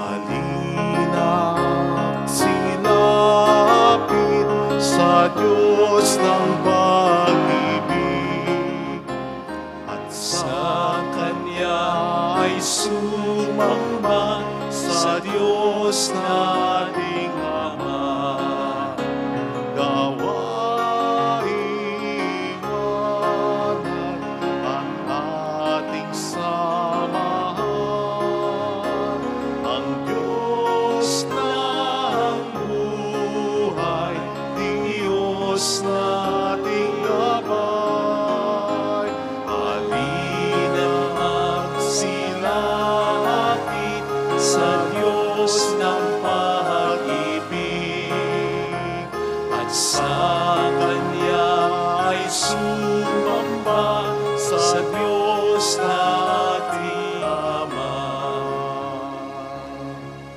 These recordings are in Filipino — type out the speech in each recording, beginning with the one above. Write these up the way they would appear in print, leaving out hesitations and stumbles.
Halina't silapit sa Diyos ng pag-ibig, at sa Kanya ay sumamba sa Diyos nating Ama. Gawaing banal ang ating samahan, ang Diyos ng buhay, Diyos nating gabay. Halina't magsilapit sa Diyos ng pag-ibig, at sa Kanya ay sumamba sa Diyos nating Ama.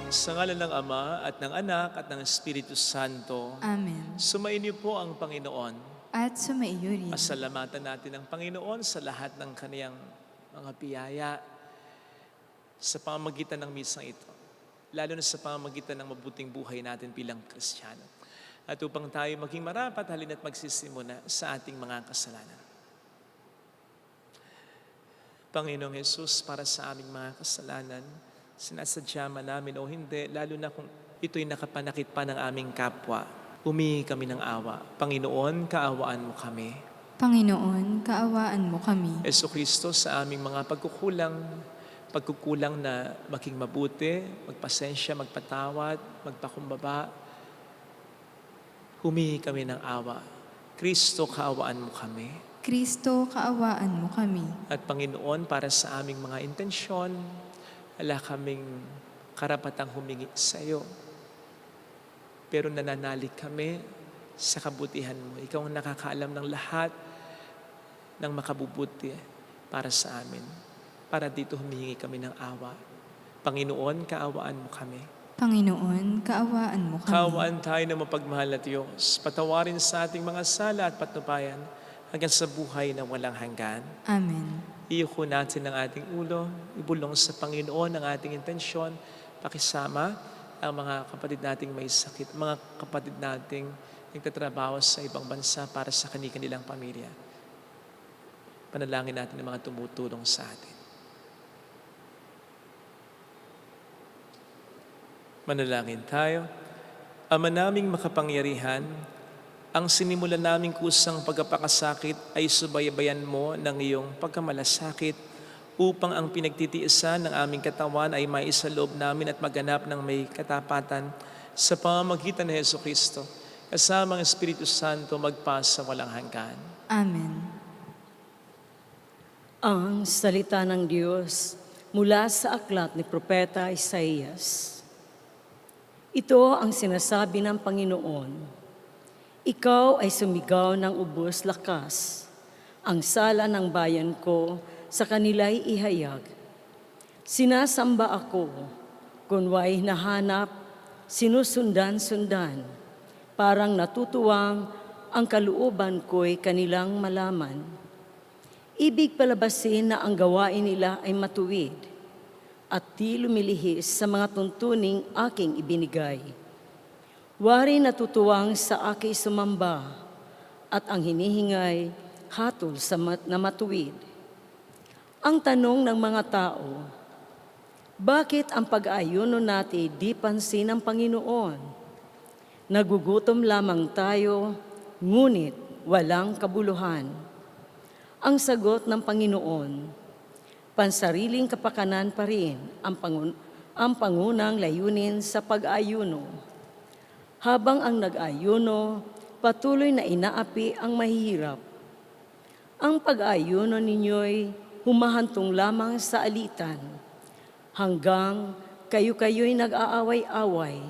Sa ngalan ng Ama at ng Anak at ng Espiritu Santo. Amen. Sumainyo po ang Panginoon. At sumaiyo rin. Pasalamatan natin ang Panginoon sa lahat ng kaniyang mga biyaya sa pamamagitan ng misang ito, lalo na sa pamamagitan ng mabuting buhay natin bilang Kristiyano. At upang tayo maging marapat, halina't magsisimula sa ating mga kasalanan. Panginoong Jesus, para sa aming mga kasalanan, sinasadya man namin o hindi, lalo na kung ito'y nakapanakit pa ng aming kapwa, humingi kami ng awa. Panginoon, kaawaan mo kami. Panginoon, kaawaan mo kami. Jesucristo, sa aming mga pagkukulang na maging mabuti, magpasensya, magpatawad, magpakumbaba, humingi kami ng awa. Kristo, kaawaan mo kami. Kristo, kaawaan mo kami. At Panginoon, para sa aming mga intensyon, wala kaming karapatang humingi sa iyo. Pero nananalig kami sa kabutihan mo. Ikaw ang nakakaalam ng lahat ng makabubuti para sa amin. Para dito humingi kami ng awa. Panginoon, kaawaan mo kami. Panginoon, kaawaan mo kami. Kaawaan tayo ng mapagmahal na Diyos. Patawarin sa ating mga sala at patnubayan hanggang sa buhay na walang hanggan. Amen. Iyuko natin ang ating ulo, ibulong sa Panginoon ang ating intensyon, pakisama ang mga kapatid nating may sakit, mga kapatid nating nagtatrabaho sa ibang bansa para sa kanilang pamilya. Panalangin natin ang mga tumutulong sa atin. Manalangin tayo. Ama naming makapangyarihan, ang sinimulan naming kusang pagkapakasakit ay subaybayan mo ng iyong pagkamalasakit upang ang pinagtitiisan ng aming katawan ay maisaloob namin at maganap ng may katapatan sa pamamagitan ni Jesucristo, kasama ang Espiritu Santo magpasa walang hanggan. Amen. Ang salita ng Diyos mula sa aklat ni Propeta Isaías. Ito ang sinasabi ng Panginoon. Ikaw ay sumigaw ng ubos lakas. Ang sala ng bayan ko sa kanila'y ihayag. Sinasamba ako, kunwa'y nahanap, sinusundan-sundan. Parang natutuwang ang kalooban ko'y kanilang malaman. Ibig palabasin na ang gawain nila ay matuwid at di lumilihis sa mga tuntuning aking ibinigay. Wari natutuwang sa aking sumamba at ang hinihingay hatol na matuwid. Ang tanong ng mga tao, Bakit ang pag-aayuno natin di pansin ng Panginoon? Nagugutom lamang tayo, ngunit walang kabuluhan. Ang sagot ng Panginoon, pansariling kapakanan pa rin ang pangunang layunin sa pag-aayuno. Habang ang nag-ayuno, patuloy na inaapi ang mahihirap. Ang pag-aayuno ninyo'y humahantong lamang sa alitan, hanggang kayo-kayo'y nag-aaway-away.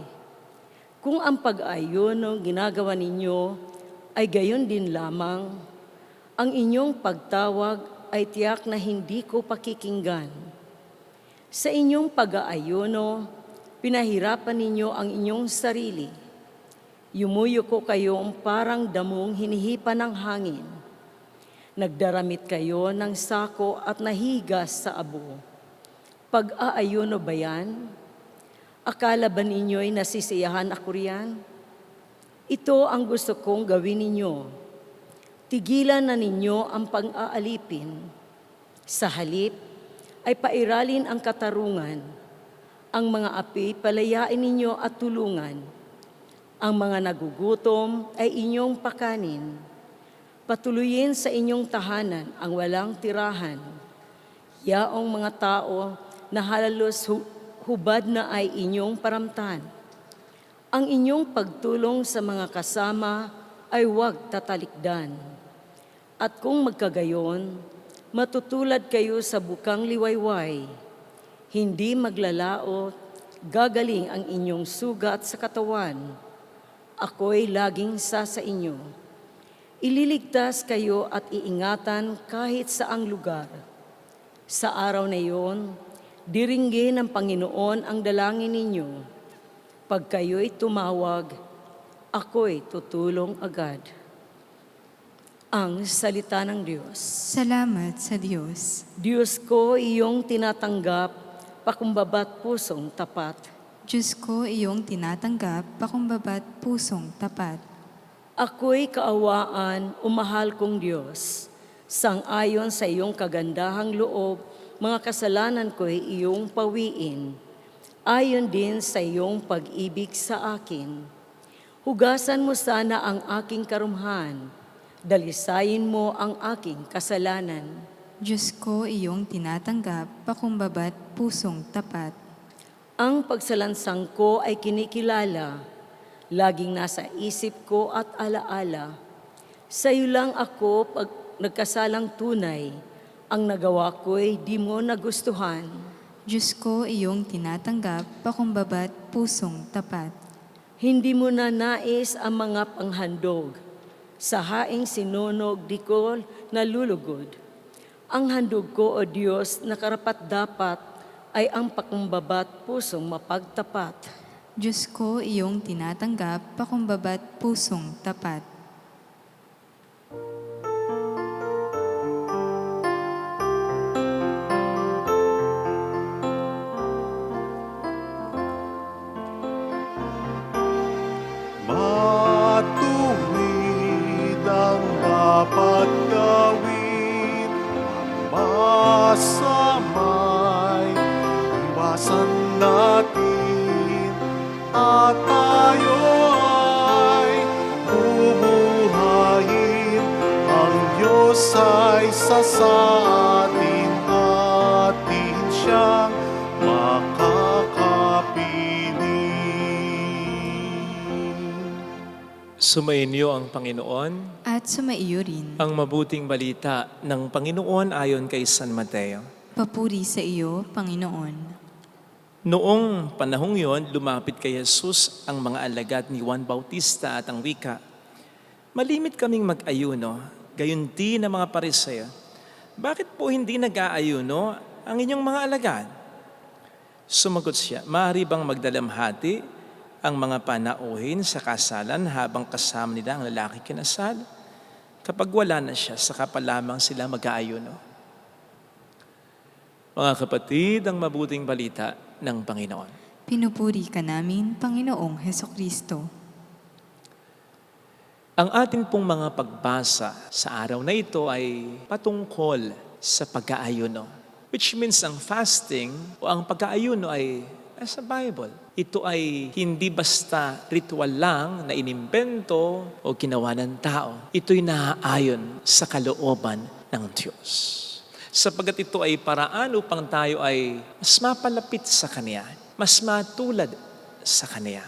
Kung ang pag-aayuno ginagawa ninyo ay gayon din lamang, ang inyong pagtawag ay tiyak na hindi ko pakikinggan. Sa inyong pag-aayuno, pinahirapan ninyo ang inyong sarili. Yumuyuko kayong parang damong hinihipa ng hangin. Nagdaramit kayo ng sako at nahigas sa abo. Pag-aayuno ba yan? Akala ba ninyo'y nasisiyahan ako riyan? Ito ang gusto kong gawin ninyo. Tigilan na ninyo ang pang-aalipin. Sa halip ay pairalin ang katarungan. Ang mga api palayain ninyo at tulungan. Ang mga nagugutom ay inyong pakanin. Patuluyin sa inyong tahanan ang walang tirahan. Yaong mga tao na halos hubad na ay inyong paramtan. Ang inyong pagtulong sa mga kasama ay huwag tatalikdan. At kung magkagayon, matutulad kayo sa bukang liwayway. Hindi maglalaot, gagaling ang inyong sugat sa katawan. Ako'y laging sa inyo. Ililigtas kayo at iingatan kahit saang lugar. Sa araw na iyon, diringgin ng Panginoon ang dalangin ninyo. Pag kayo'y tumawag, ako'y tutulong agad. Ang salita ng Diyos. Salamat sa Diyos. Diyos ko, iyong tinatanggap, pakumbabat pusong tapat. Diyos ko, iyong tinatanggap, pakumbabat pusong tapat. Ako'y kaawaan, umahal kong Diyos. Sang-ayon sa iyong kagandahang loob, mga kasalanan ko'y iyong pawiin. Ayon din sa iyong pag-ibig sa akin. Hugasan mo sana ang aking karumhan. Dalisayin mo ang aking kasalanan. Diyos ko, iyong tinatanggap, pakumbabat pusong tapat. Ang pagsalansang ko ay kinikilala. Laging nasa isip ko at alaala. Sa iyo lang ako pag nagkasalang tunay. Ang nagawa ko'y di mo nagustuhan. Diyos ko, iyong tinatanggap, pakumbabat pusong tapat. Hindi mo na nais ang mga panghandog. Sa haing sinunog di ko nalulugod. Ang handog ko, O Diyos, na karapat-dapat ay ang pakumbabat pusong mapagtapat. Diyos ko, iyong tinatanggap, pakumbabat pusong tapat. Matuwid ang dapat gawin, masama'y iwasan natin, at tayo ay bubuhayin. Ang Diyos ay sa atin, atin siyang makakapiling. Sumainyo ang Panginoon, At sumaiyo rin. ang mabuting balita ng Panginoon ayon kay San Mateo. Papuri sa iyo, Panginoon. Noong panahong yon, lumapit kay Jesus ang mga alagad ni Juan Bautista at ang wika, "Malimit kaming mag-ayuno, gayon din ang mga Pariseo. Bakit po hindi nag-aayuno ang inyong mga alagad?" Sumagot siya, "Maaari bang magdalamhati ang mga panauhin sa kasalan habang kasama nila ang lalaki kinasal? Kapag wala na siya, saka pa lamang sila mag-aayuno." Mga kapatid, ang mabuting balita ng Panginoon. Pinupuri ka namin, Panginoong Hesukristo. Ang atin pong mga pagbasa sa araw na ito ay patungkol sa pag-aayuno. Which means ang fasting o ang pag-aayuno ay sa Bible. Ito ay hindi basta ritual lang na inimbento o ginawa ng tao. Ito'y naaayon sa kalooban ng Diyos. Sapagat ito ay paraan upang tayo ay mas mapalapit sa Kanya, mas matulad sa Kanya.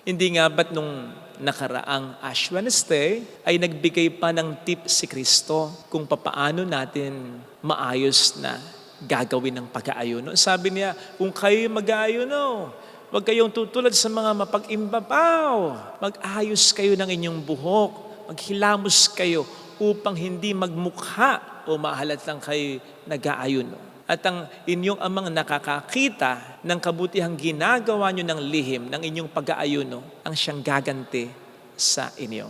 Hindi nga ba't nung nakaraang Ash Wednesday ay nagbigay pa ng tip si Kristo kung papaano natin maayos na gagawin ng pag-aayuno. Sabi niya, kung kayo mag-aayuno, huwag kayong tutulad sa mga mapag-imbabaw. Mag-ayos kayo ng inyong buhok, maghilamos kayo upang hindi magmukha o mahalat lang kayo nag-aayuno. At ang inyong amang nakakakita ng kabutihang ginagawa nyo ng lihim ng inyong pag-aayuno ang siyang gaganti sa inyo.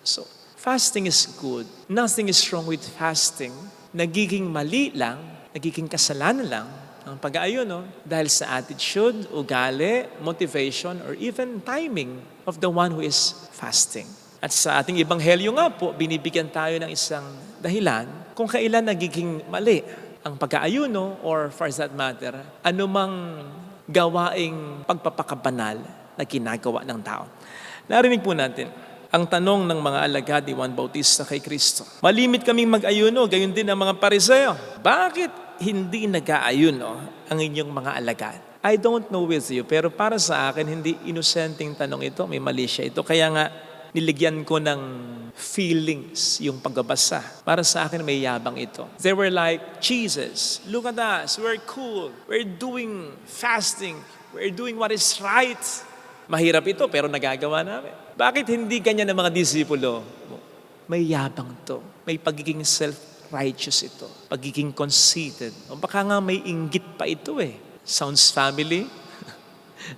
So, fasting is good. Nothing is wrong with fasting. Nagiging mali lang, nagiging kasalanan lang ang pag-aayuno dahil sa attitude, ugali, motivation, or even timing of the one who is fasting. At sa ating ebanghelyo nga po, binibigyan tayo ng isang dahilan kung kailan nagiging mali ang pag-aayuno or for that matter, anumang gawaing pagpapakabanal na ginagawa ng tao. Narinig po natin ang tanong ng mga alagad ni Juan Bautista kay Kristo. Malimit kaming mag-ayuno, gayon din ang mga Pariseo. Bakit hindi nag-aayuno ang inyong mga alagad? I don't know with you, pero para sa akin, hindi inosenteng tanong ito. May mali siya ito. Kaya nga, niligyan ko ng feelings yung pagbabasa. Para sa akin, may yabang ito. They were like, Jesus, look at us. We're cool. We're doing fasting. We're doing what is right. Mahirap ito, pero nagagawa namin. Bakit hindi ganyan ang mga disipulo? May yabang to. May pagiging self-righteous ito. Pagiging conceited. O baka nga may inggit pa ito eh. Sounds family?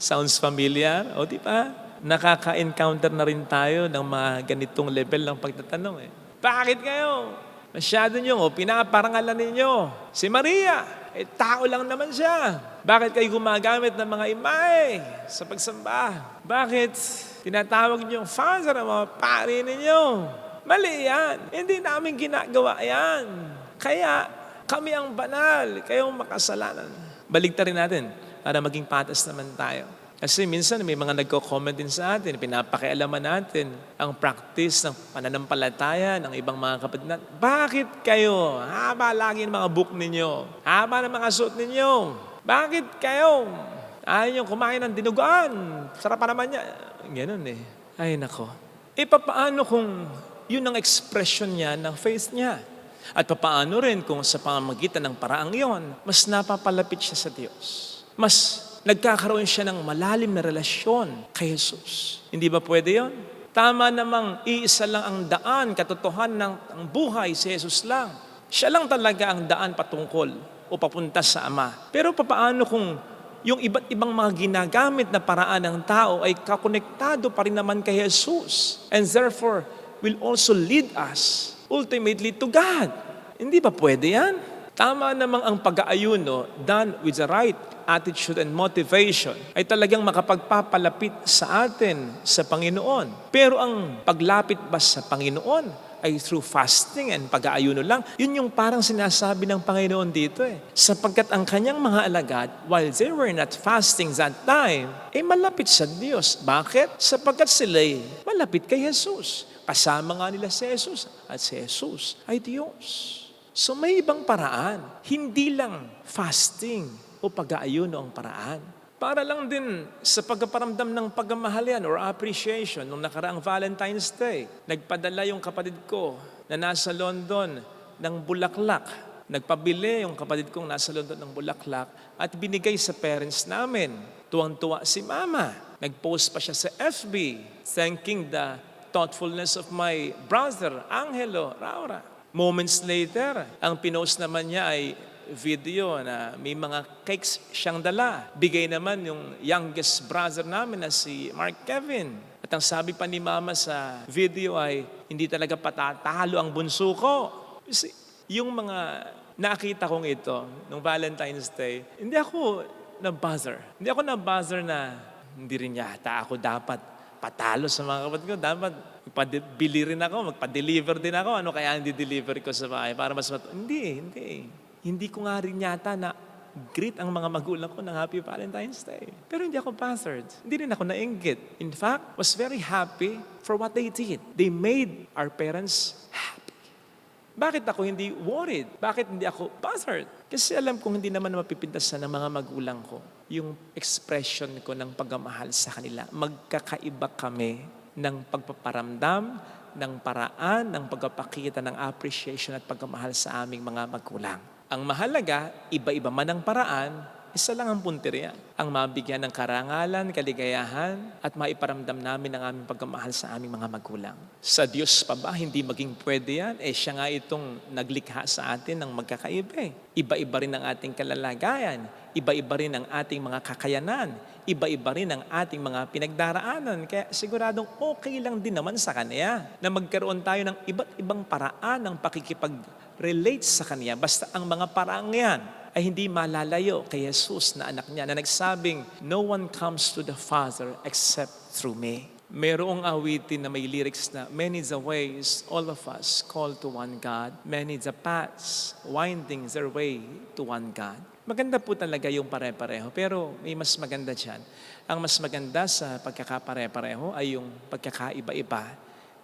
Sounds familiar? O di ba? Nakaka-encounter na rin tayo ng mga ganitong level ng pagtatanong eh. Bakit kayo? Masyado nyo, pinaparangalan ninyo. Si Maria, tao lang naman siya. Bakit kayo gumagamit ng mga imahe sa pagsamba? Bakit tinatawag niyo yung father ng mga pari ninyo? Mali yan. Hindi namin ginagawa yan. Kaya kami ang banal, kayong makasalanan. Baligtarin natin para maging patas naman tayo. Kasi minsan may mga nagko-comment din sa atin, pinapakialaman natin ang practice ng pananampalataya ng ibang mga kapatid natin. Bakit kayo? Haba lagi ng mga book ninyo. Haba ng mga suot ninyo. Bakit kayo? Ayaw nyo kumain ng dinuguan. Sarap pa naman niya. Ganun eh. Ay nako. Papaano kung yun ang expression niya ng faith niya? At papaano rin kung sa pamamagitan ng paraang yon, mas napapalapit siya sa Diyos. Mas nagkakaroon siya ng malalim na relasyon kay Jesus. Hindi ba pwede yon? Tama namang iisa lang ang daan, katotohanan ng buhay si Jesus lang. Siya lang talaga ang daan patungkol o papunta sa Ama. Pero papaano kung yung iba't ibang mga ginagamit na paraan ng tao ay kakonektado pa rin naman kay Jesus and therefore will also lead us ultimately to God? Hindi ba pwede yan? Tama namang ang pag-aayuno done with the right attitude and motivation ay talagang makapagpapalapit sa atin sa Panginoon. Pero ang paglapit ba sa Panginoon ay through fasting and pag-aayuno lang? Yun yung parang sinasabi ng Panginoon dito eh. Sapagkat ang kanyang mga alagad, while they were not fasting that time, malapit sa Diyos. Bakit? Sapagkat sila'y malapit kay Jesus. Kasama nga nila si Jesus at si Jesus ay Diyos. So may ibang paraan. Hindi lang fasting o pag-aayuno ang paraan. Para lang din sa pagpaparamdam ng pagmamahal or appreciation nung nakaraang Valentine's Day. Nagpadala yung kapatid ko na nasa London ng bulaklak. Nagpabili yung kapatid kong nasa London ng bulaklak at binigay sa parents namin. Tuwang-tuwa si Mama. Nag-post pa siya sa FB thanking the thoughtfulness of my brother, Angelo Raura. Moments later, ang pinost naman niya ay video na may mga cakes siyang dala. Bigay naman yung youngest brother namin na si Mark Kevin. At ang sabi pa ni Mama sa video ay, hindi talaga patatalo ang bunso ko. Kasi yung mga nakita kong ito, nung Valentine's Day, hindi ako na-bother. Hindi ako na-bother na hindi rin yata ako dapat patalo sa mga kapatid ko. Dapat magpabili rin ako, magpa-deliver din ako. Ano kaya hindi deliver ko sa bahay para mas hindi. Hindi ko nga rin yata na greet ang mga magulang ko ng Happy Valentine's Day. Pero hindi ako bothered. Hindi rin ako nainggit. In fact, was very happy for what they did. They made our parents happy. Bakit ako hindi worried? Bakit hindi ako bothered? Kasi alam kong hindi naman mapipintasan ng mga magulang ko yung expression ko ng pagmamahal sa kanila. Magkakaiba kami ng pagpaparamdam, ng paraan, ng pagpapakita ng appreciation at pagmamahal sa aming mga magulang. Ang mahalaga, iba-iba man ang paraan, isa lang ang punteriya. Ang mabigyan ng karangalan, kaligayahan, at maiparamdam namin ang aming pagmamahal sa aming mga magulang. Sa Diyos pa ba, hindi maging pwede yan? Siya nga itong naglikha sa atin ng magkakaiba. Iba-iba rin ang ating kalalagayan. Iba-iba rin ang ating mga kakayanan. Iba-iba rin ang ating mga pinagdaraanan. Kaya siguradong okay lang din naman sa Kanya na magkaroon tayo ng iba't ibang paraan ng pakikipag-relate sa Kanya. Basta ang mga paraang yan ay hindi malalayo kay Jesus na anak niya na nagsabing, "No one comes to the Father except through me." Merong awitin na may lyrics na, "Many the ways, all of us call to one God. Many the paths, winding their way to one God." Maganda po talaga yung pare-pareho, pero may mas maganda dyan. Ang mas maganda sa pagkakapare-pareho ay yung pagkakaiba-iba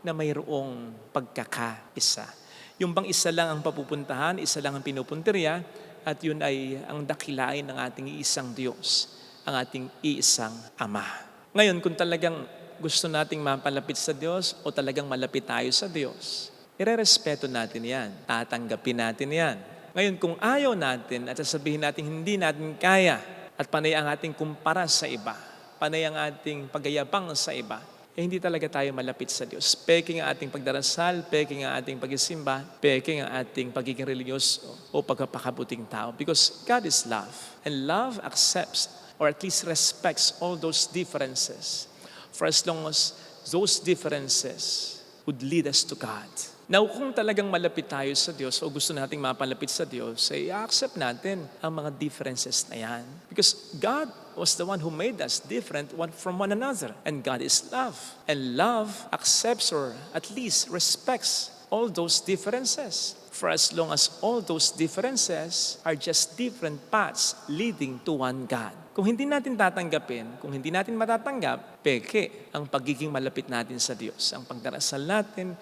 na mayroong pagkakaisa. Yung bang isa lang ang papupuntahan, isa lang ang pinupuntirya, at yun ay ang dakilain ng ating iisang Diyos, ang ating iisang Ama. Ngayon, kung talagang gusto nating mapalapit sa Diyos o talagang malapit tayo sa Diyos, irerespeto natin yan, tatanggapin natin yan. Ngayon, kung ayaw natin at sasabihin natin hindi natin kaya at panay ang ating kumpara sa iba, panay ang ating pagyayabang sa iba, hindi talaga tayo malapit sa Diyos. Peking ang ating pagdarasal, peking ang ating pagsisimba, peking ang ating pagiging religyoso o pagpapakabuting tao. Because God is love. And love accepts or at least respects all those differences for as long as those differences would lead us to God. Now, kung talagang malapit tayo sa Diyos o gusto nating mapalapit sa Diyos, ay accept natin ang mga differences na yan. Because God was the one who made us different from one another. And God is love. And love accepts or at least respects all those differences. For as long as all those differences are just different paths leading to one God. Kung hindi natin tatanggapin, kung hindi natin matatanggap, peke ang pagiging malapit natin sa Diyos. Ang pagdarasal natin,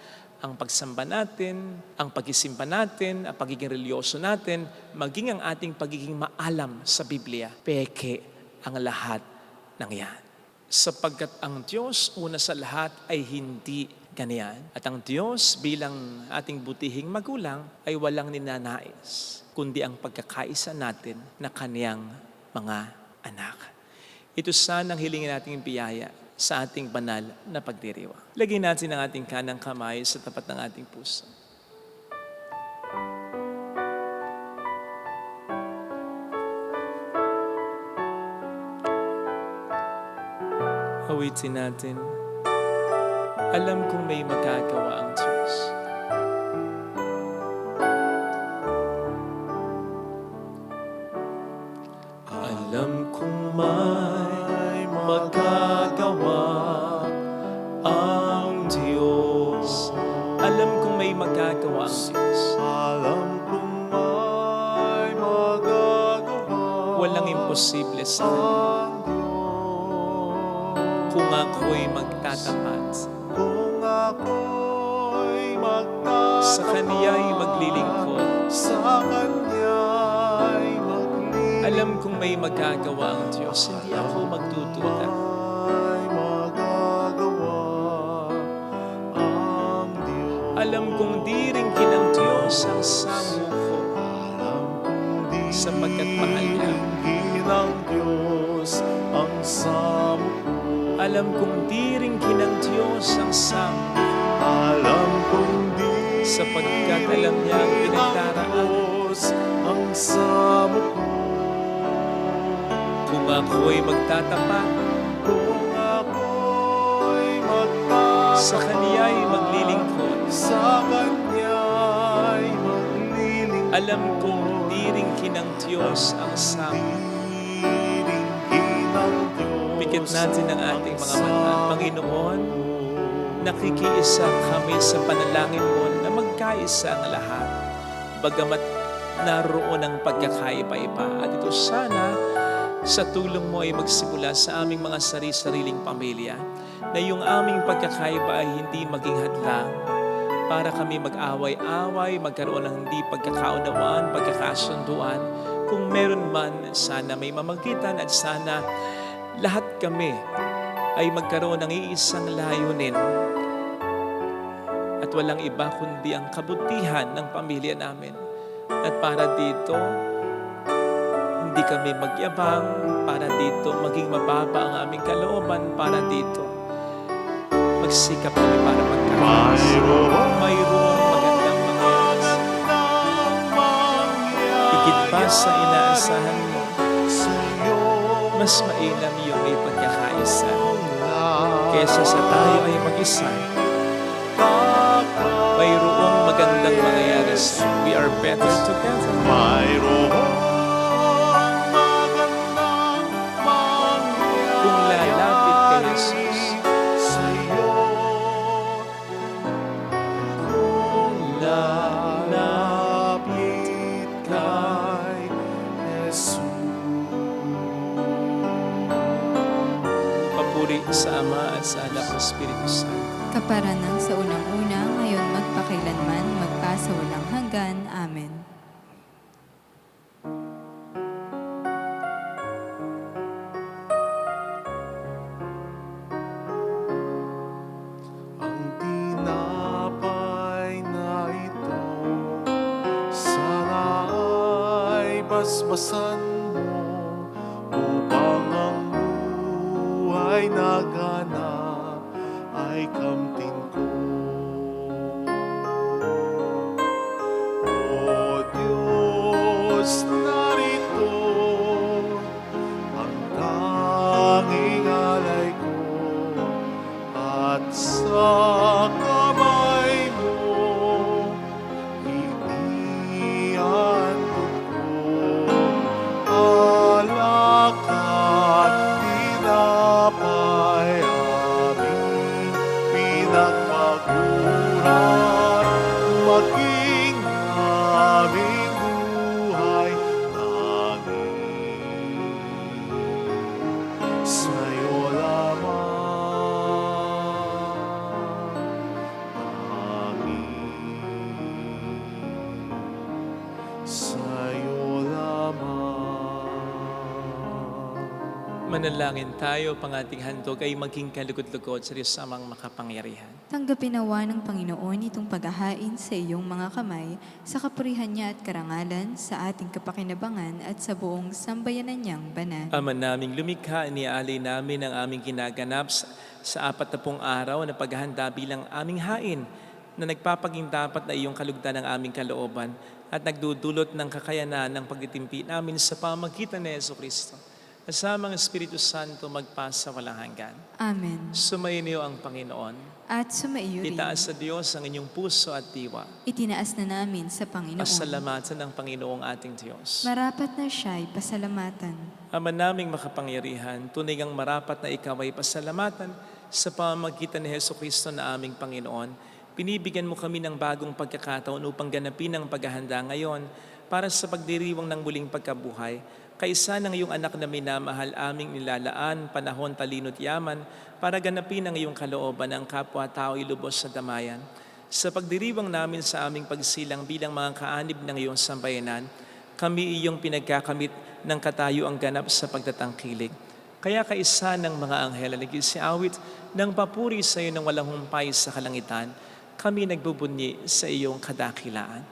ang pagsamba natin, ang pagisimba natin, ang pagiging religyoso natin, maging ang ating pagiging maalam sa Biblia, peke ang lahat ng yan. Sapagkat ang Diyos una sa lahat ay hindi ganyan. At ang Diyos bilang ating butihing magulang ay walang ninanais, kundi ang pagkakaisa natin na Kaniyang mga anak. Ito sana ang hilingin nating biyaya sa ating banal na pagdiriwang. Lagay natin ang ating kanang kamay sa tapat ng ating puso. Awitin natin. Alam kong may magagawa ang Diyos. Alam kong may magagawa ang Diyos. Alam kong may magagawa ang Diyos. Alam kong may magagawa Walang imposible sa Kanya. ang Diyos. Kung ako'y magtatapat, Kung ako'y magtatapat sa Kaniya'y maglilingkod. sa Kanya'y maglilingkod, Alam kong may magagawa ang Diyos. Hindi ako magdududa. may magagawa ang Diyos. Alam kong di rin kinang Diyos ang samo ko, Alam kong di sapagkat mahal niya. rin ng Diyos ang samo ko. Alam kong di rin kinang Diyos ang samo ko, Alam kong di sapagkat alam niya ang rin ng pinagdaraan. Diyos ang samo ko. Kung ako'y magtatapat, Kung ako'y magtatapat sa Kaniya'y maglilingkod. sa Kanya'y maglilingkod, Alam kong di rin kinang Diyos ang samo. diringin ng Diyos Pikit natin ang ating mga mata. Panginoon, nakikiisa kami sa panalangin mo na magkaisa ang lahat. Bagamat naroon ang pagkakaiba-iba. At ito sana sa tulong mo ay magsimula sa aming mga sari-sariling pamilya, na yung aming pagkakaiba ay hindi maging hadlang para kami mag-away-away, magkaroon ng hindi pagkakaunawaan, pagkakasunduan. Kung meron man, sana may mamagitan at sana lahat kami ay magkaroon ng iisang layunin at walang iba kundi ang kabutihan ng pamilya namin. At para dito, hindi kami magyabang, para dito maging mababa ang aming kalooban, para dito magsikap kami para magkakaisa. Mayroong magandang mangyayari. Higit pa sa inaasahan mo, mas mainam yung may pagkakaisa kesa sa tayo ay mag-isa. Mayroong magandang mangyayari sa we are better together. Kung lalapit kay Jesus, lalapit kay Jesus. papuri sa Ama at sa Anak at Espiritu Santo. Kaparanan sa unang-una, ngayon magpakailanman, magpasawalang hanggan. Amen. Ang tinapay na ito, sana ay basbasan mo upang ang buhay na ganap ay kamtin ko. O Diyos, narito ang tanging alay ko, at sa kamay mo inihandog ko alak at tinapay, aming pinagpaguran, maging aming buhay tanging sa'yo lamang, sa'yo lamang. Manalangin tayo, pang ating handog ay maging kalugod-lugod sa Diyos amang makapangyarihan. Tanggapin nawa ng Panginoon itong paghahain sa iyong mga kamay, sa kapurihan niya at karangalan, sa ating kapakinabangan at sa buong sambayanan niyang banal. Ama naming lumikha, iniaalay namin ang aming ginaganap sa 40 araw na paghahanda bilang aming hain na nagpapaging dapat na iyong kalugdan ng aming kalooban at nagdudulot ng kakayanan ng pagtitimpi namin sa pamagitan ni Jesucristo. Kasamang Espiritu Santo magpasa walang hanggan. Amen. Sumainyo ang Panginoon. At sumaiyo rin. Itaas sa Diyos ang inyong puso at diwa. Itinaas na namin sa Panginoon. Pasalamatan ng Panginoong ating Diyos. Marapat na siya'y pasalamatan. Ama naming makapangyarihan, tunay ngang marapat na ikaw ay pasalamatan sa pamamagitan ni Jesucristo na aming Panginoon. Pinibigyan mo kami ng bagong pagkakataon upang ganapin ang paghahanda ngayon para sa pagdiriwang ng muling pagkabuhay. Kaisa ng iyong anak na minamahal, aming nilalaan, panahon, talino't yaman, para ganapin ang iyong kalooban ng kapwa-tao ilubos sa damayan. Sa pagdiriwang namin sa aming pagsilang bilang mga kaanib ng iyong sambayanan, kami iyong pinagkakamit ng katayuang ganap sa pagtatangkilik. Kaya kaisa ng mga anghel na nagsiawit ng papuri sa iyo ng walang humpay sa kalangitan, kami nagbubunyi sa iyong kadakilaan.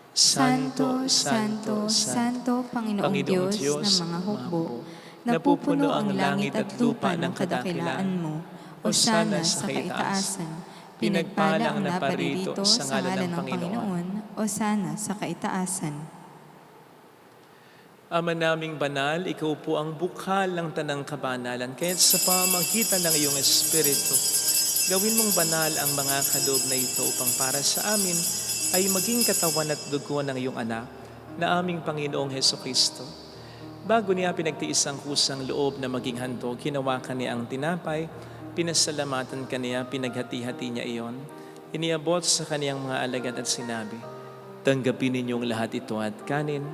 Santo, Santo, Santo, Panginoong Diyos ng mga hukbo, napupuno ang langit at lupa ng kadakilaan mo. Hosana sa kaitaasan. Pinagpala ang naparito sa ngalan ng Panginoon. Hosana sa kaitaasan. Ama naming banal, ikaw po ang bukal ng tanang kabanalan. Kaya sa pamagitan ng iyong Espiritu, gawin mong banal ang mga kaloob na ito upang para sa amin ay maging katawan at dugo ng iyong anak na aming Panginoong Hesukristo. Bago niya pinagtiis ang kusang loob na maging handog, hinawakan niya ang tinapay, pinasalamatan kaniya, pinaghati-hati niya iyon, iniabot sa kaniyang mga alagad at sinabi, Tanggapin ninyong lahat ito at kanin.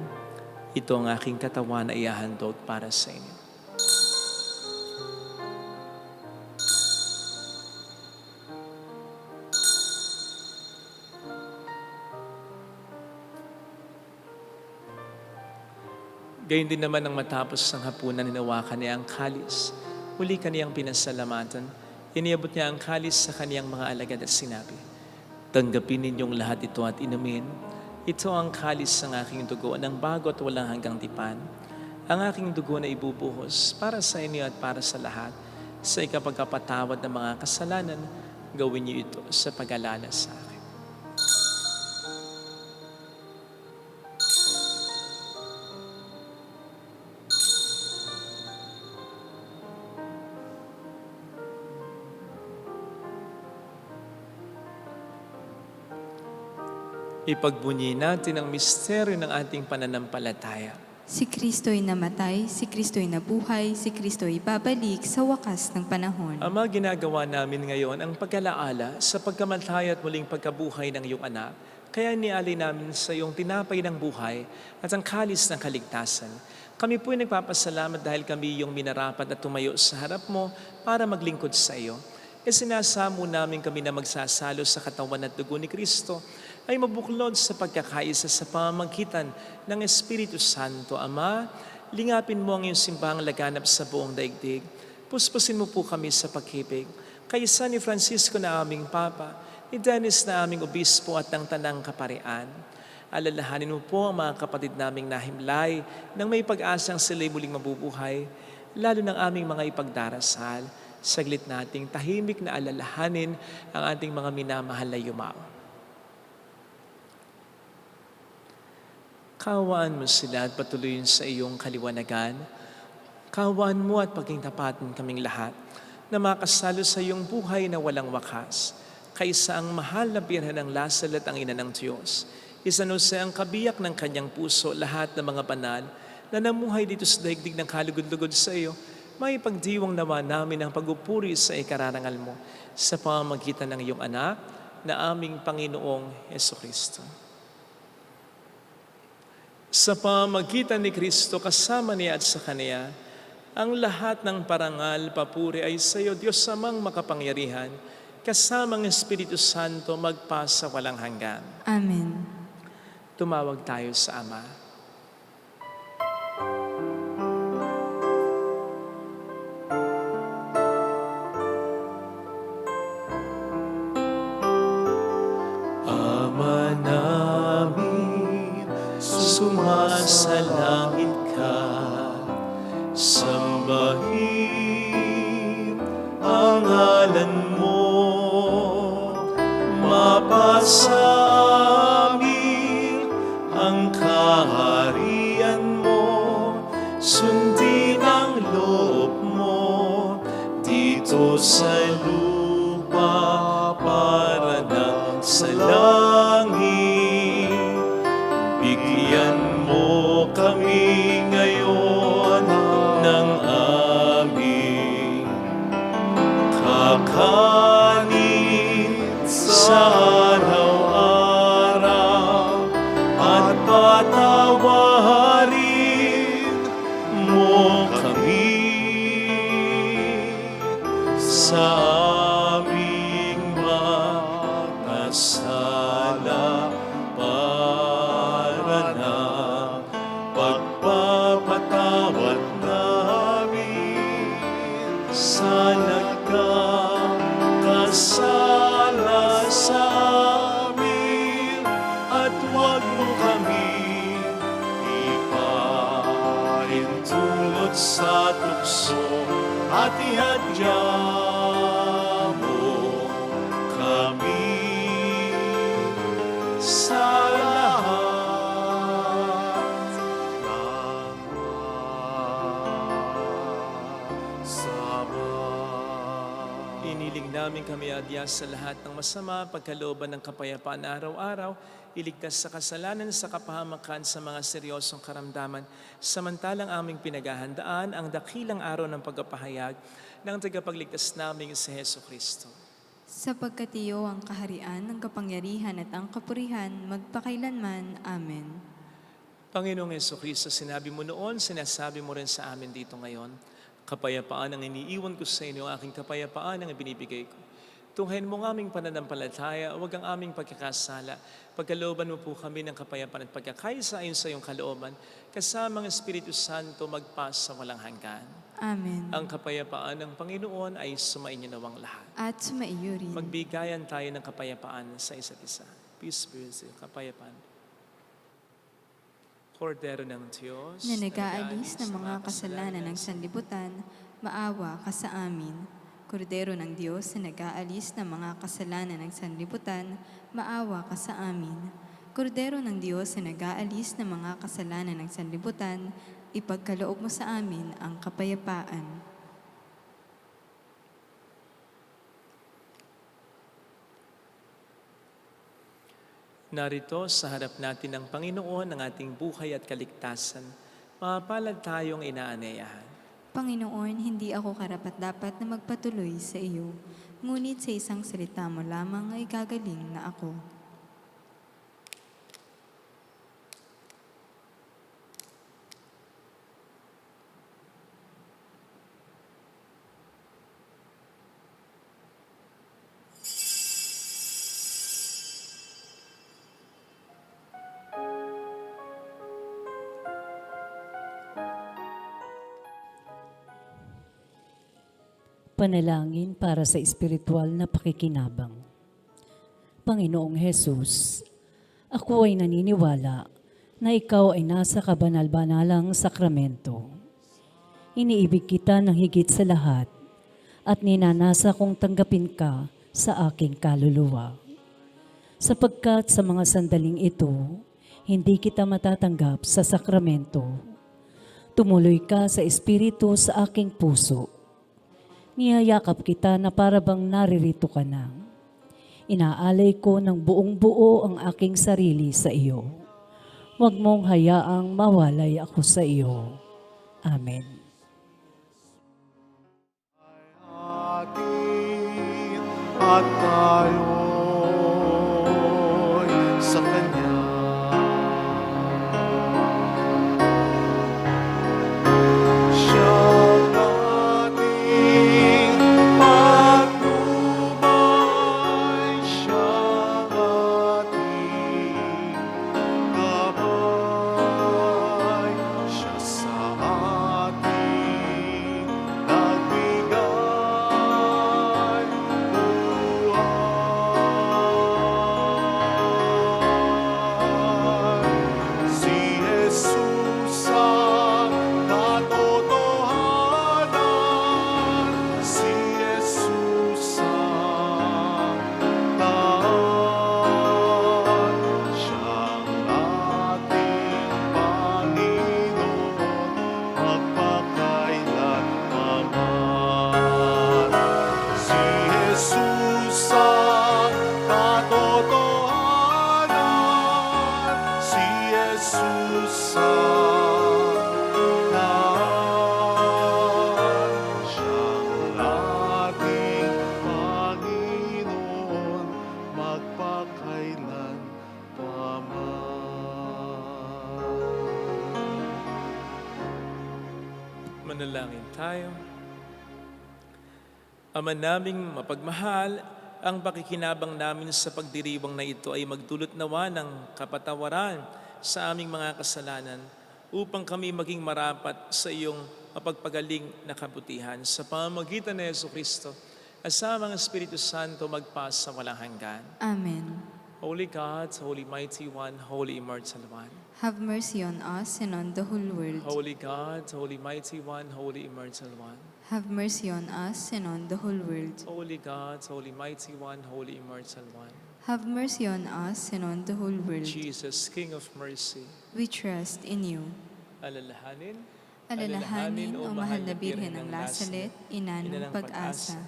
Ito ang aking katawan na ihahandog para sa inyo. Gayun din naman nang matapos ang hapunan, hinawakan niya ang kalis. Muli kaniyang pinasalamatan. Iniabot niya ang kalis sa kaniyang mga alagad at sinabi, tanggapin ninyong lahat ito at inumin. Ito ang kalis ng aking dugo ng bago at walang hanggang tipan. Ang aking dugo na ibubuhos para sa inyo at para sa lahat. Sa ikapagkapatawad ng mga kasalanan, gawin niyo ito sa pag-alala sa akin. Ipagbunyi natin ang misteryo ng ating pananampalataya. Si Kristo'y namatay, si Kristo'y nabuhay, si Kristo'y babalik sa wakas ng panahon. Ama, ginagawa namin ngayon ang pag-alaala sa pagkamatay at muling pagkabuhay ng iyong anak. Kaya nialay namin sa iyong tinapay ng buhay at ang kalis ng kaligtasan. Kami po'y nagpapasalamat dahil kami iyong minarapat at tumayo sa harap mo para maglingkod sa iyo. Sinasamo namin kami na magsasalo sa katawan at dugo ni Kristo ay mabuklod sa pagkakaisa sa pamamagitan ng Espiritu Santo. Ama, lingapin mo ang iyong simbahang laganap sa buong daigdig. Puspusin mo po kami sa pag-ibig. Kaysa ni Francisco na aming Papa, ni Dennis na aming Obispo at ng Tanang Kaparian. Alalahanin mo po ang mga kapatid naming nahimlay nang may pag-asang sila'y muling mabubuhay, lalo ng aming mga ipagdarasal. Saglit nating tahimik na alalahanin ang ating mga minamahal na yumao. Kaawaan mo sila at patuloyin sa iyong kaliwanagan. Kaawaan mo at paging tapatin kaming lahat na makasalo sa iyong buhay na walang wakas. Kaysa ang mahal na birhen ng Lasal at ang ina ng Diyos. Isanuse ang kabiyak ng kanyang puso lahat ng mga banal na namuhay dito sa daigdig ng kalugod-lugod sa iyo. May pagdiwang nawa namin ang pagupuri sa ikararangal mo sa pamamagitan ng iyong anak na aming Panginoong Jesucristo. Sa pamamagitan ni Kristo, kasama niya at sa Kaniya, ang lahat ng parangal, papuri ay sa iyo, Diyos Amang makapangyarihan, kasamang Espiritu Santo magpasa walang hanggan. Amen. Tumawag tayo sa Ama. Ama namin, sumasalangit ka, sambahin ang ngalan mo, mapasa amin ang kaharian mo, sundin ang loob mo dito sa lupa para ng sa langit. Bigyan mo kami ngayon ng aming kakanin sa araw-araw at patawarin mo kami sa aming mga sala para ng pagpapatawad namin sa nagkakasala sa amin, at huwag mo kami iparintulot sa tukso at ihadya mo kami sa lahat ng masama. Iniling namin kami adya sa lahat ng masama, pagkalooban ng kapayapaan araw-araw, iligtas sa kasalanan, sa kapahamakan, sa mga seryosong karamdaman, samantalang aming pinaghahandaan ang dakilang araw ng pagpapahayag ng tagapagligtas naming si Jesucristo. Sapagkat iyo ang kaharian, ang kapangyarihan at ang kapurihan, magpakailanman. Amen. Panginoong Jesucristo, sinabi mo noon, sinasabi mo rin sa amin dito ngayon, kapayapaan ang iniiwan ko sa inyo, aking kapayapaan ang ibinibigay ko. Tunghayin mo ang aming pananampalataya, huwag ang aming pagkakasala. Pagkalooban mo po kami ng kapayapaan at pagkakaisa ayon sa iyong kalooban, kasama ang Espiritu Santo magpas sa walang hanggan. Amen. Ang kapayapaan ng Panginoon ay sumainyo nawang lahat. At sumaiyo rin. Magbigayan tayo ng kapayapaan sa isa't isa. Peace be with you. Kapayapaan. Kordero ng Diyos, Na nag-aalis ng mga kasalanan ng sanlibutan, maawa ka sa amin. Kordero ng Diyos na nag-aalis ng mga kasalanan ng sanlibutan, maawa ka sa amin. Kordero ng Diyos na nag-aalis ng mga kasalanan ng sanlibutan, ipagkaloob mo sa amin ang kapayapaan. narito sa harap natin ng Panginoon ang ating buhay at kaligtasan. Mapalad tayong inaanyayahan. Panginoon, hindi ako karapat-dapat na magpatuloy sa iyo, ngunit sa isang salita mo lamang ay gagaling na ako. Panalangin para sa espiritual na pakikinabang. Panginoong Hesus, ako ay naniniwala na ikaw ay nasa kabanal-banalang sakramento. Iniibig kita ng higit sa lahat at ninanasa kong tanggapin ka sa aking kaluluwa. Sapagkat sa mga sandaling ito, hindi kita matatanggap sa sakramento. Tumuloy ka sa espiritu sa aking puso. Niyayakap kita na parabang naririto ka na. Inaalay ko ng buong buo ang aking sarili sa iyo. Huwag mong hayaang mawalay ako sa iyo. Amen. Atin at tayo'y sa Kanya. Siyang ating patnubay, siyang ating gabay, siya sa ating nagbigay buhay. Si Jesus ang katotohanan, si Jesus ang daan, siyang ating Panginoon, magpakailanman. Si Jesus ang katotohanan, si Jesus ang daan, siyang ating Panginoon, magpakailan Manalangin tayo. Ama naming mapagmahal, ang pakikinabang namin sa pagdiriwang na ito ay magdulot nawa ng kapatawaran sa aming mga kasalanan upang kami maging marapat sa iyong mapagpagaling na kabutihan sa pamamagitan ni Jesucristo kasama ang Espiritu Santo magpas sa walang hanggan. Amen. Holy God, Holy Mighty One, Holy Immortal One. Have mercy on us and on the whole world. Holy God, Holy Mighty One, Holy Immortal One. Have mercy on us and on the whole world. Holy God, Holy Mighty One, Holy Immortal One. Have mercy on us and on the whole world. Jesus, King of Mercy, We trust in you. alalahanin, Alalahanin, O mahal na Birhen ng Lasalet, ina ng pag-asa.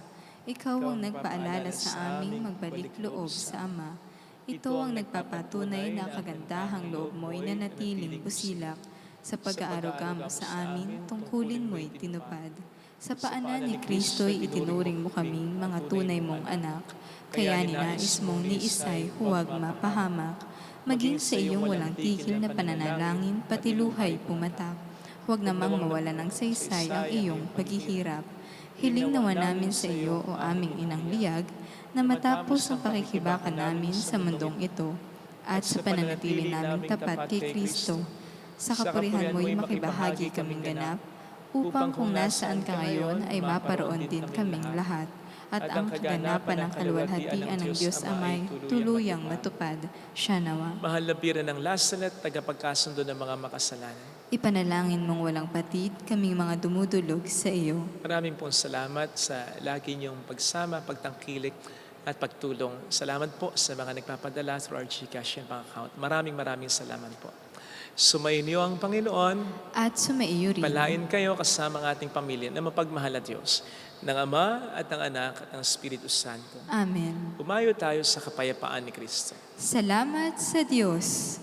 Ikaw ang nagpaalala sa aming magbalik loob sa Ama. Ito ang nagpapatunay na kagandahang loob mo'y nanatiling busilak sa pag-aaruga mo sa amin, tungkulin mo'y tinupad. Sa paanan ni Kristo'y itinuring mo kaming mga tunay mong anak, kaya ninais mong ni Isay huwag mapahamak. Maging sa iyong walang tigil na pananalangin, pati luhay pumatak. Huwag namang mawala ng saysay ang iyong paghihirap. Hiling nawa namin sa iyo, o aming inang liyag, na matapos ang pakikibakan namin sa mundong ito, at sa pananatili namin tapat kay Kristo, sa kapurihan mo'y makibahagi kaming ganap, upang kung nasaan ka ngayon ay maparoon din kaming lahat, at ang kaganapan ng kaluwalhatian ng Diyos Amay tuluyang matupad, siya nawa. Mahal na bira ng lasalat, tagapagkasundo ng mga makasalanan. Ipanalangin mong walang patid kaming mga dumudulog sa iyo. Maraming pong salamat sa lagi niyong pagsama, pagtangkilik at pagtulong. Salamat po sa mga nagpapadala through our GCash and bank account. Maraming salamat po. Sumainyo ang Panginoon. At sumaiyo rin. Palain kayo kasama ng ating pamilya na mapagmahal na Diyos, ng Ama at ng Anak at ng Espiritu Santo. Amen. Umayo tayo sa kapayapaan ni Kristo. Salamat sa Diyos.